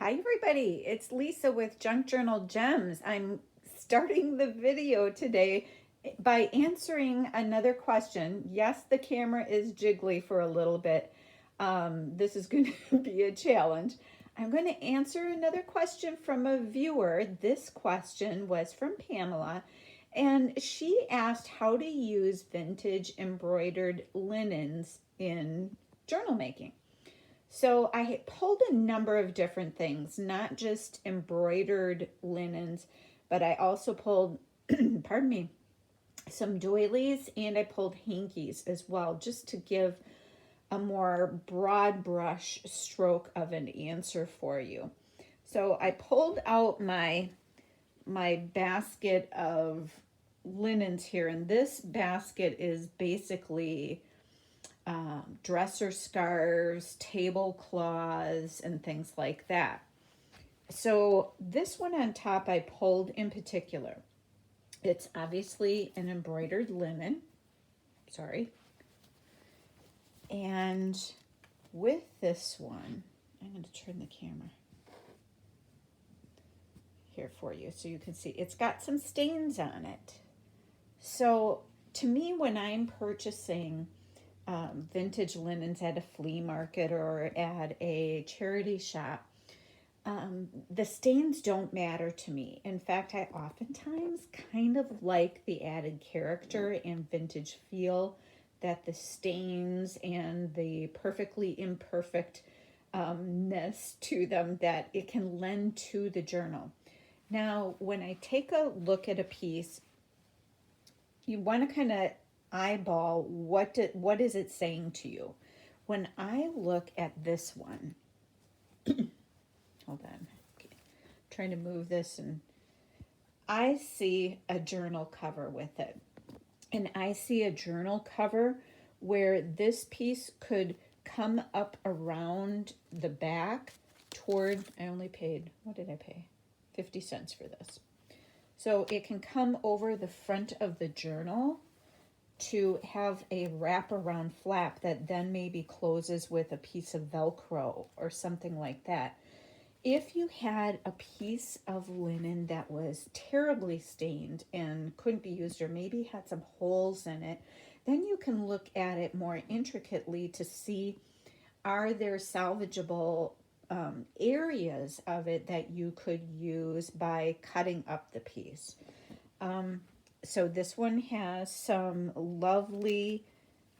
Hi everybody, it's Lisa with Junk Journal Gems. I'm starting the video today by answering another question. Yes, the camera is jiggly for a little bit. This is going to be a challenge. I'm going to answer another question from a viewer. This question was from Pamela, and she asked how to use vintage embroidered linens in journal making. So I pulled a number of different things, not just embroidered linens, but I also pulled, pardon me, some doilies, and I pulled hankies as well, just to give a more broad brush stroke of an answer for you. So I pulled out my basket of linens here, and this basket is basically dresser scarves, tablecloths, and things like that. So this one on top I pulled in particular. It's obviously an embroidered linen. Sorry. And with this one, I'm going to turn the camera here for you so you can see. It's got some stains on it. So to me, when I'm purchasing vintage linens at a flea market or at a charity shop, the stains don't matter to me. In fact, I oftentimes kind of like the added character and vintage feel that the stains and the perfectly imperfect ness to them that it can lend to the journal. Now, when I take a look at a piece, you want to kind of eyeball what is it saying to you. When I look at this one, hold on, okay. Trying to move this, and I see a journal cover with it, and I see a journal cover where this piece could come up around the back toward, I only paid, what did I pay? 50 cents for this. So it can come over the front of the journal to have a wraparound flap that then maybe closes with a piece of Velcro or something like that. If you had a piece of linen that was terribly stained and couldn't be used, or maybe had some holes in it, then you can look at it more intricately to see, are there salvageable areas of it that you could use by cutting up the piece. So this one has some lovely,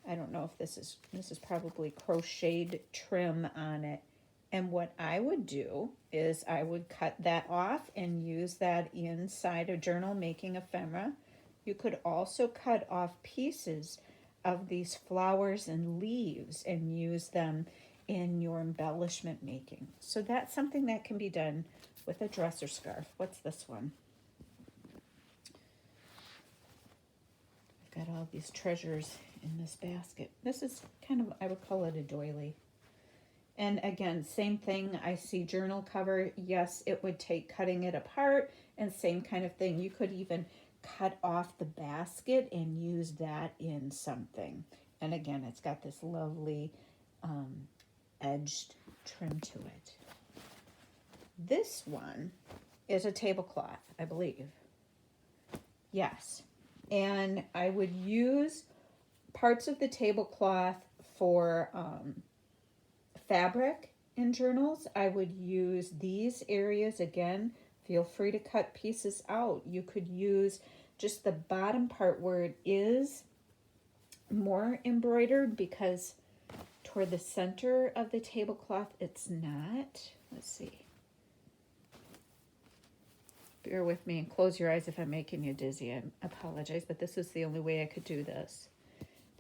I don't know if this is probably crocheted trim on it. And what I would do is I would cut that off and use that inside a journal making ephemera. You could also cut off pieces of these flowers and leaves and use them in your embellishment making. So that's something that can be done with a dresser scarf. What's this one? I've got all these treasures in this basket. This is kind of, I would call it a doily. And again, same thing. I see journal cover. Yes, it would take cutting it apart, and same kind of thing. You could even cut off the basket and use that in something. And again, it's got this lovely edged trim to it. This one is a tablecloth, I believe. Yes. And I would use parts of the tablecloth for fabric in journals. I would use these areas again. Feel free to cut pieces out. You could use just the bottom part where it is more embroidered, because toward the center of the tablecloth it's not. Let's see. Bear with me and close your eyes if I'm making you dizzy. I apologize, but this is the only way I could do this.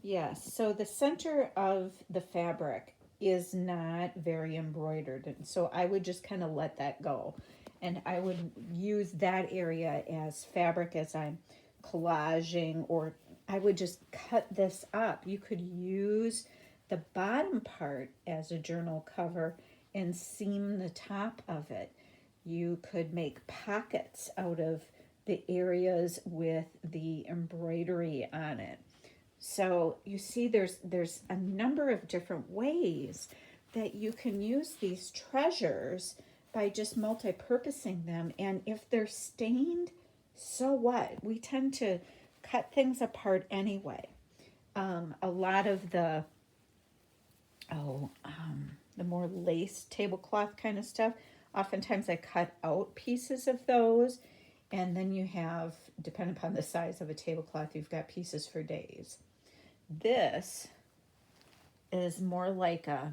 Yes, so the center of the fabric is not very embroidered, and so I would just kind of let that go. And I would use that area as fabric as I'm collaging, or I would just cut this up. You could use the bottom part as a journal cover and seam the top of it. You could make pockets out of the areas with the embroidery on it. So you see there's a number of different ways that you can use these treasures by just multi-purposing them. And if they're stained, so what? We tend to cut things apart anyway. A lot of the the more lace tablecloth kind of stuff, oftentimes I cut out pieces of those, and then you have, depending upon the size of a tablecloth, you've got pieces for days. This is more like a,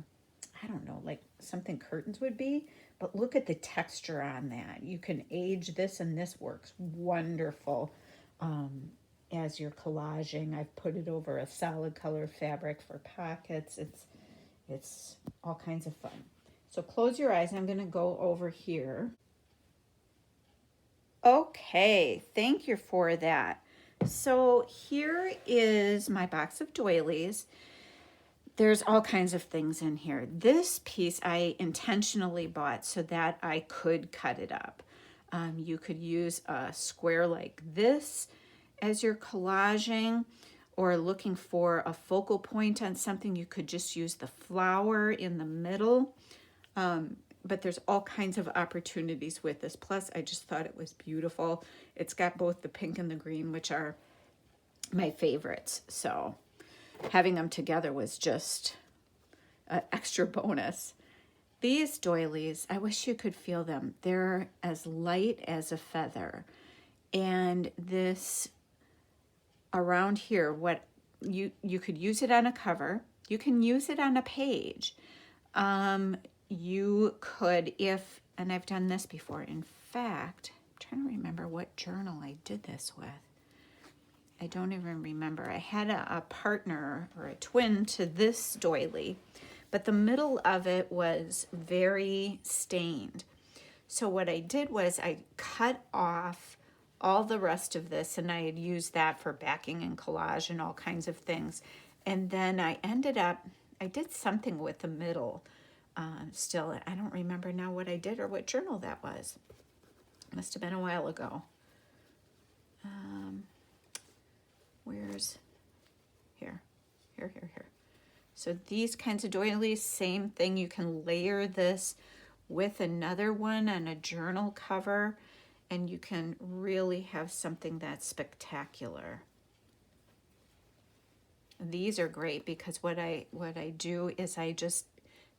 I don't know, like something curtains would be, but look at the texture on that. You can age this, and this works wonderful as you're collaging. I've put it over a solid color fabric for pockets. It's all kinds of fun. So close your eyes. I'm going to go over here. Okay, thank you for that. So here is my box of doilies. There's all kinds of things in here. This piece I intentionally bought so that I could cut it up. You could use a square like this as you're collaging, or looking for a focal point on something. You could just use the flower in the middle. But there's all kinds of opportunities with this. Plus, I just thought it was beautiful. It's got both the pink and the green, which are my favorites. So having them together was just an extra bonus. These doilies, I wish you could feel them. They're as light as a feather. And this around here, what you could use it on a cover. You can use it on a page. You could, and I've done this before. In fact, I'm trying to remember what journal I did this with. I don't even remember. I had a partner or a twin to this doily, but the middle of it was very stained. So what I did was I cut off all the rest of this, and I had used that for backing and collage and all kinds of things. And then I did something with the middle. Still, I don't remember now what I did or what journal that was. Must have been a while ago. Where's here. So these kinds of doilies, same thing. You can layer this with another one on a journal cover, and you can really have something that's spectacular. These are great because what I do is I just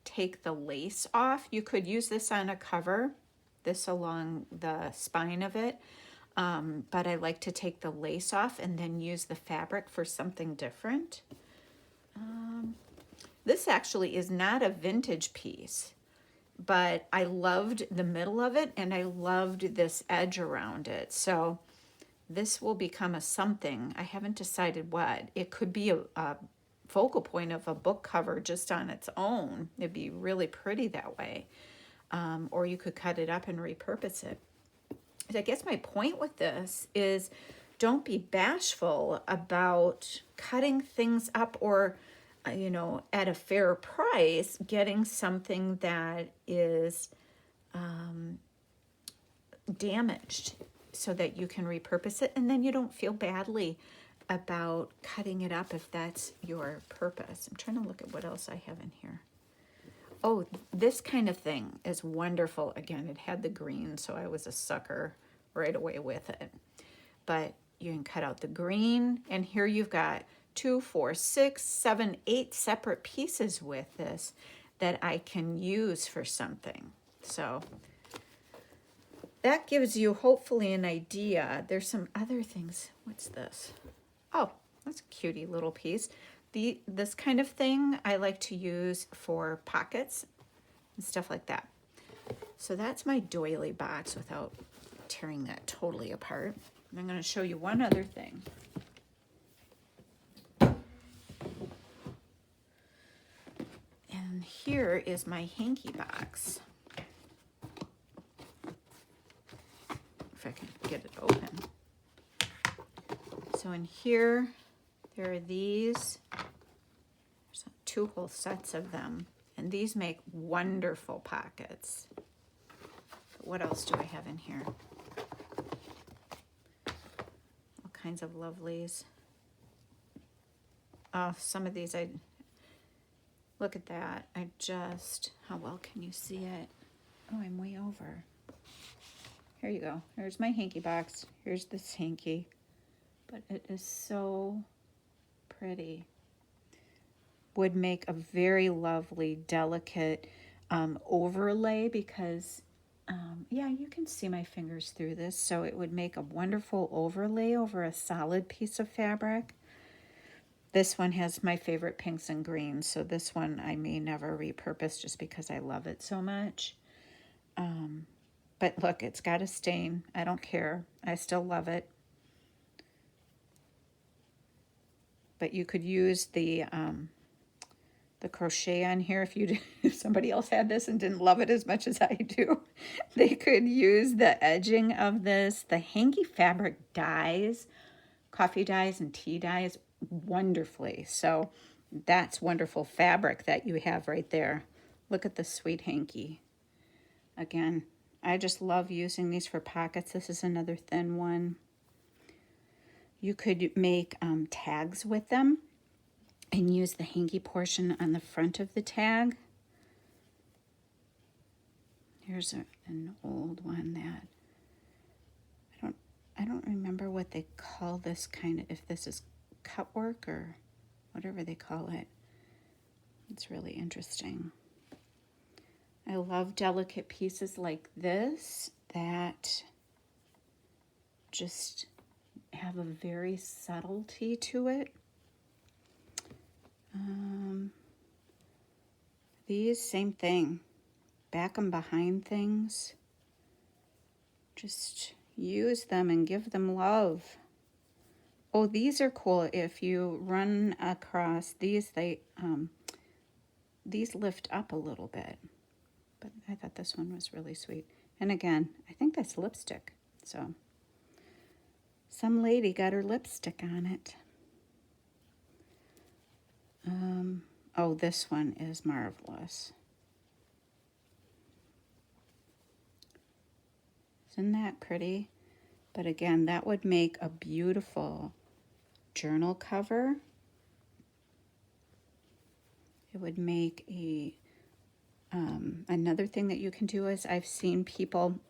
take the lace off. You could use this on a cover, this along the spine of it, but I like to take the lace off and then use the fabric for something different. This actually is not a vintage piece, but I loved the middle of it, and I loved this edge around it. So this will become a something. I haven't decided what. It could be a focal point of a book cover just on its own. It'd be really pretty that way. Or you could cut it up and repurpose it. I guess my point with this is don't be bashful about cutting things up, or at a fair price, getting something that is damaged so that you can repurpose it, and then you don't feel badly about cutting it up if that's your purpose. I'm trying to look at what else I have in here. Oh, this kind of thing is wonderful. Again, it had the green, so I was a sucker right away with it. But you can cut out the green, and here you've got 2, 4, 6, 7, 8 separate pieces with this that I can use for something. So that gives you hopefully an idea. There's some other things. What's this? Oh, that's a cutie little piece. This kind of thing I like to use for pockets and stuff like that. So that's my doily box without tearing that totally apart. And I'm going to show you one other thing. And here is my hanky box. If I can get it open. So in here, there are these. There's 2 whole sets of them. And these make wonderful pockets. But what else do I have in here? All kinds of lovelies. Oh, some of these look at that. How well can you see it? Oh, I'm way over. Here you go. Here's my hanky box. Here's this hanky. But it is so pretty. Would make a very lovely, delicate overlay because, yeah, you can see my fingers through this. So it would make a wonderful overlay over a solid piece of fabric. This one has my favorite pinks and greens. So this one I may never repurpose just because I love it so much. But look, it's got a stain. I don't care. I still love it. But you could use the crochet on here if somebody else had this and didn't love it as much as I do. They could use the edging of this. The hanky fabric dyes, coffee dyes and tea dyes wonderfully. So that's wonderful fabric that you have right there. Look at the sweet hanky. Again, I just love using these for pockets. This is another thin one. You could make tags with them and use the hanky portion on the front of the tag. Here's an old one that I don't remember what they call this kind of, if this is cut work or whatever they call it. It's really interesting. I love delicate pieces like this that just have a very subtlety to it. These, same thing. Back and behind things. Just use them and give them love. Oh, these are cool. If you run across these, these lift up a little bit. But I thought this one was really sweet. And again, I think that's lipstick. So some lady got her lipstick on it. Oh, this one is marvelous. Isn't that pretty? But again, that would make a beautiful journal cover. It would make a another thing that you can do is I've seen people,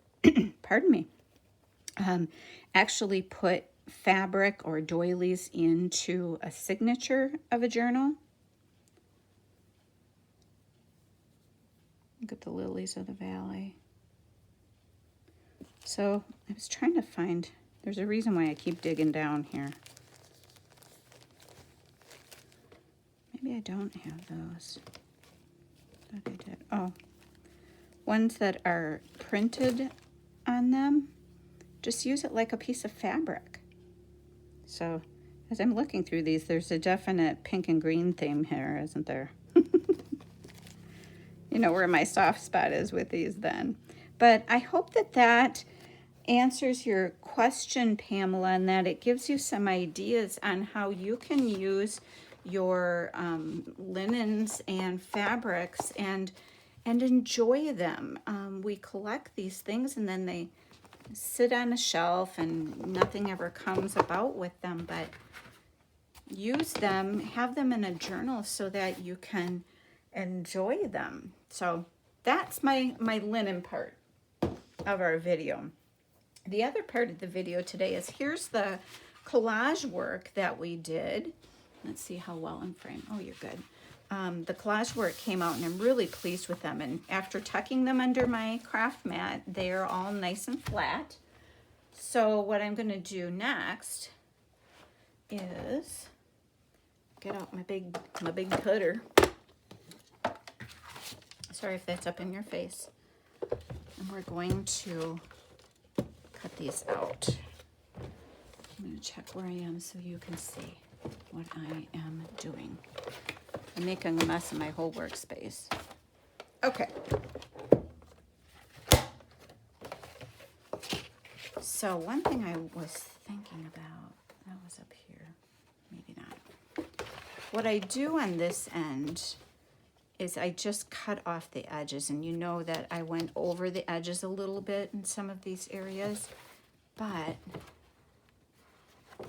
pardon me, actually put fabric or doilies into a signature of a journal. Look at the lilies of the valley. So I was trying to find, there's a reason why I keep digging down here. Maybe I don't have those. I thought I did. Oh, ones that are printed on them, just use it like a piece of fabric. So as I'm looking through these, there's a definite pink and green theme here, isn't there? You know where my soft spot is with these then. But I hope that that answers your question, Pamela, and that it gives you some ideas on how you can use your linens and fabrics and enjoy them. We collect these things and then they sit on a shelf and nothing ever comes about with them, but use them, have them in a journal so that you can enjoy them. So that's my linen part of our video. The other part of the video today is here's the collage work that we did. Let's see how well I'm framed. Oh, you're good. The collage work came out and I'm really pleased with them. And after tucking them under my craft mat, they're all nice and flat. So what I'm going to do next is get out my big cutter. Sorry if that's up in your face. And we're going to cut these out. I'm going to check where I am so you can see what I am doing. I'm making a mess of my whole workspace. Okay. So one thing I was thinking about, that was up here, maybe not. What I do on this end is I just cut off the edges, and you know that I went over the edges a little bit in some of these areas, but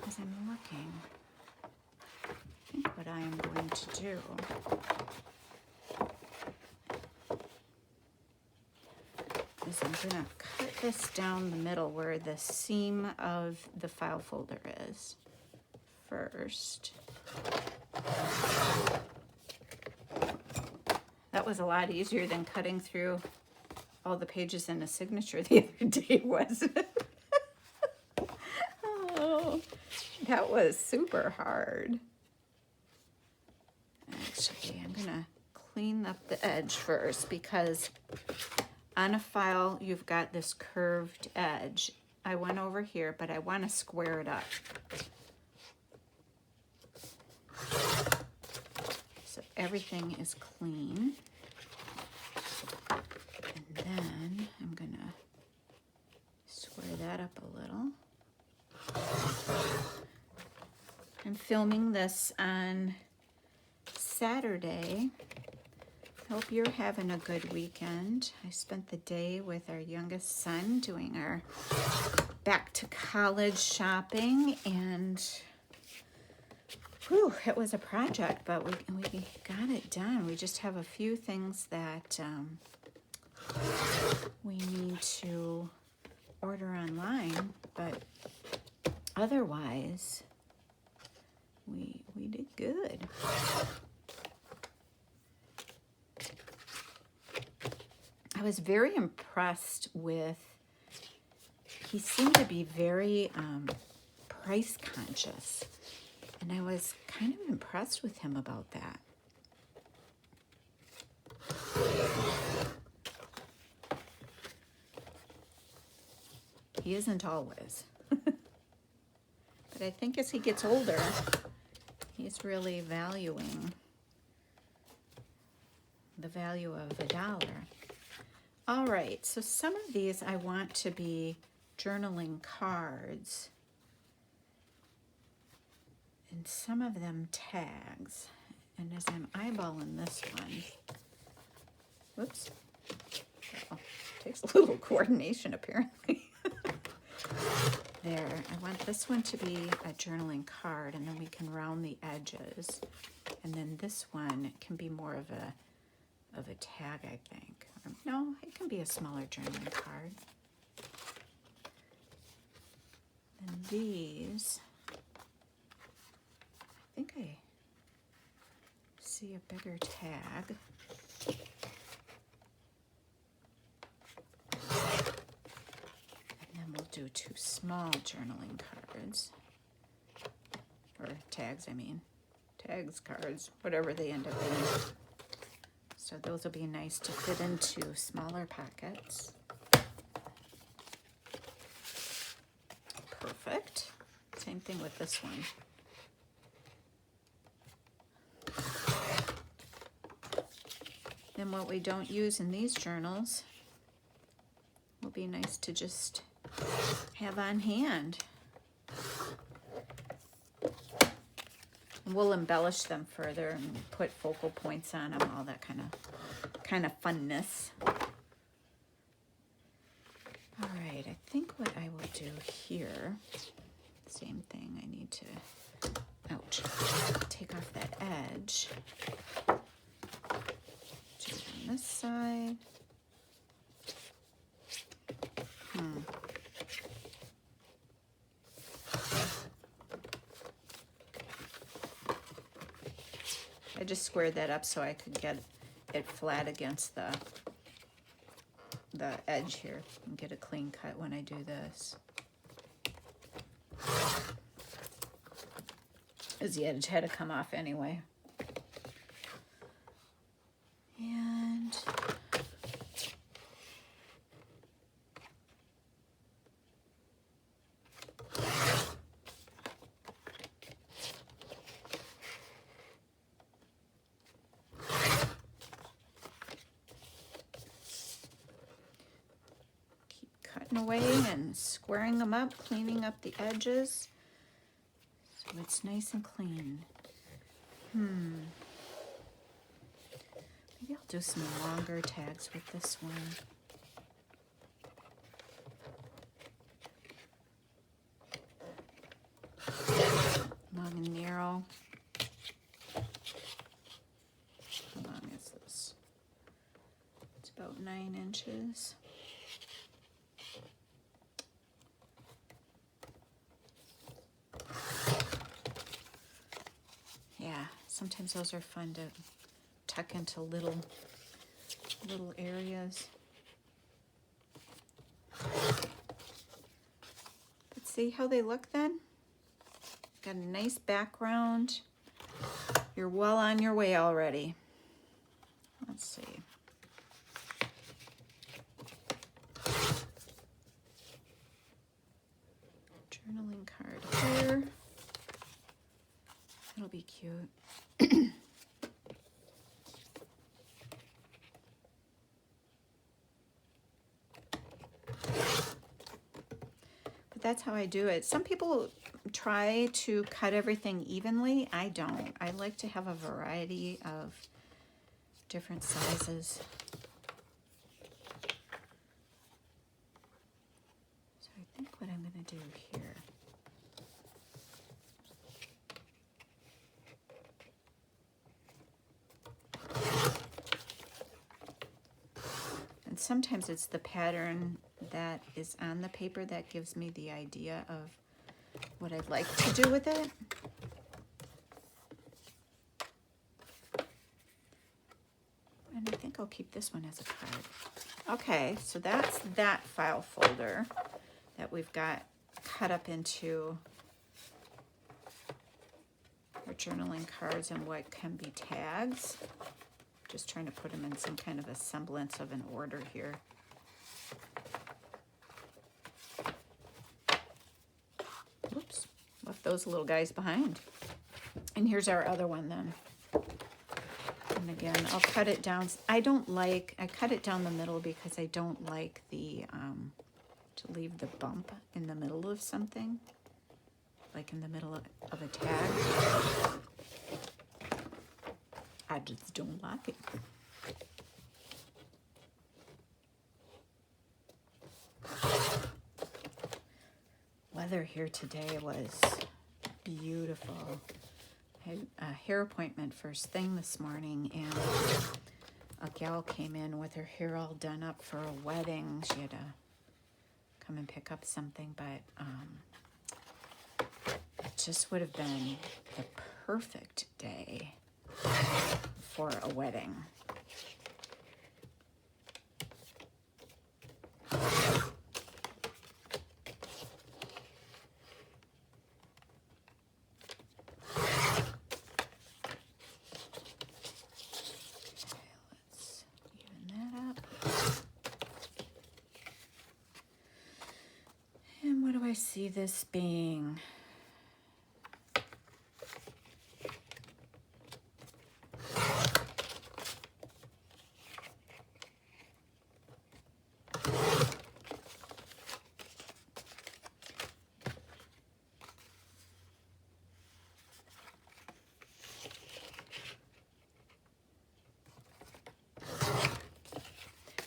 as I'm looking, I think what I am going to do is I'm gonna cut this down the middle where the seam of the file folder is first. That was a lot easier than cutting through all the pages in a signature the other day, wasn't it? Oh, that was super hard. Actually, I'm gonna clean up the edge first because on a file you've got this curved edge. I went over here, but I want to square it up. So everything is clean. And then I'm gonna square that up a little. I'm filming this on Saturday. Hope you're having a good weekend. I spent the day with our youngest son doing our back to college shopping, and whew, it was a project, but we got it done. We just have a few things that we need to order online, but otherwise we did good. I was very impressed with, he seemed to be very price conscious, and I was kind of impressed with him about that. He isn't always. But I think as he gets older, he's really valuing the value of $1. All right, so some of these I want to be journaling cards, and some of them tags. And as I'm eyeballing this one, whoops, oh, takes a little coordination apparently. There, I want this one to be a journaling card, and then we can round the edges. And then this one can be more of a tag, I think. Or, no, it can be a smaller journaling card. And these, I think I see a bigger tag. We'll do 2 small journaling cards, or tags, I mean. Tags, cards, whatever they end up being. So those will be nice to fit into smaller pockets. Perfect. Same thing with this one. Then what we don't use in these journals will be nice to just have on hand. And we'll embellish them further and put focal points on them, all that kind of funness. All right, I think what I will do here, same thing, I need to, ouch, take off that edge. Do it on this side. I just squared that up so I could get it flat against the edge here and get a clean cut when I do this. As the edge had to come off anyway. And away and squaring them up, cleaning up the edges so it's nice and clean. Maybe I'll do some longer tags with this one. Long and narrow. How long is this? It's about 9 inches. Sometimes those are fun to tuck into little areas. But see how they look then? Got a nice background. You're well on your way already. Let's see. Journaling card here. That'll be cute. But that's how I do it. Some people try to cut everything evenly. I don't. I like to have a variety of different sizes. So I think what I'm going to do here, and sometimes it's the pattern that is on the paper that gives me the idea of what I'd like to do with it. And I think I'll keep this one as a card. Okay, so that's that file folder that we've got cut up into our journaling cards and what can be tags. Just trying to put them in some kind of a semblance of an order here. Whoops, left those little guys behind. And here's our other one then. And again, I'll cut it down. I cut it down the middle because I don't like the, to leave the bump in the middle of something. Like in the middle of a tag. I just don't like it. Weather here today was beautiful. I had a hair appointment first thing this morning, and a gal came in with her hair all done up for a wedding. She had to come and pick up something, but it just would have been the perfect day for a wedding. I see this being.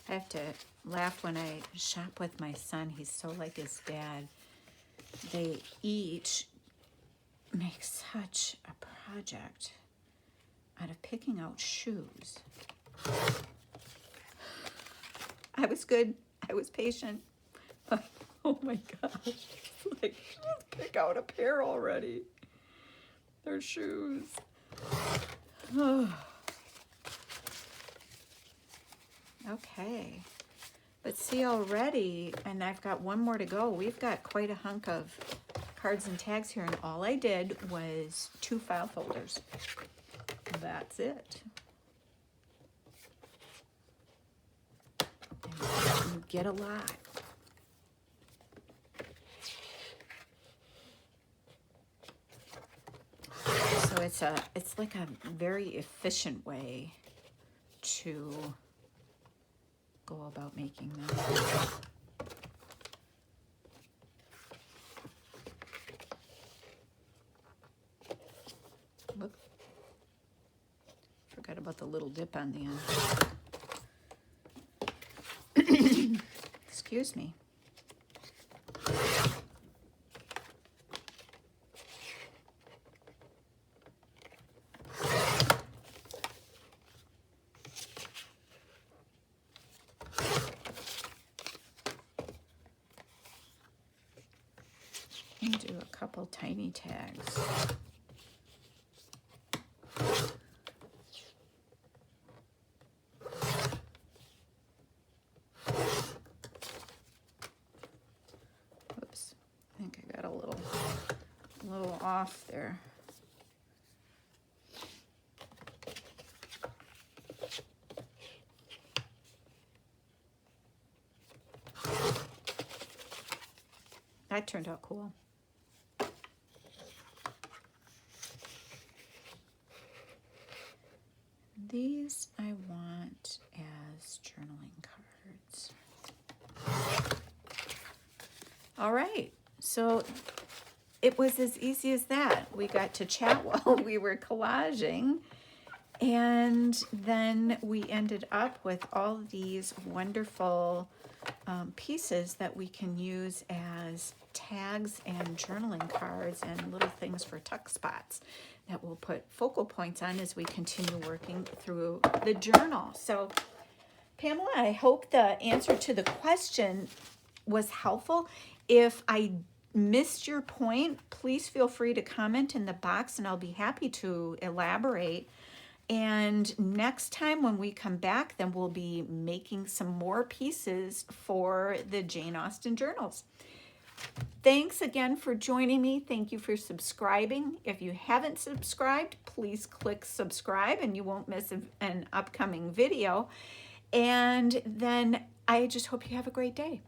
I have to laugh when I shop with my son. He's so like his dad. They each make such a project out of picking out shoes. I was good. I was patient. But, oh my gosh. Like, let's pick out a pair already. They're shoes. Oh. Okay. But see already, and I've got one more to go, we've got quite a hunk of cards and tags here, and all I did was 2 file folders. That's it. And you get a lot. So it's like a very efficient way to go about making them. Look, forgot about the little dip on the end. Excuse me. And do a couple tiny tags. off there. That turned out cool. These I want as journaling cards. All right, so it was as easy as that. We got to chat while we were collaging, and then we ended up with all these wonderful pieces that we can use as tags and journaling cards and little things for tuck spots that we'll put focal points on as we continue working through the journal. So Pamela, I hope the answer to the question was helpful. If I missed your point, please feel free to comment in the box and I'll be happy to elaborate. And next time when we come back, then we'll be making some more pieces for the Jane Austen journals. Thanks again for joining me. Thank you for subscribing. If you haven't subscribed, please click subscribe and you won't miss an upcoming video. And then I just hope you have a great day.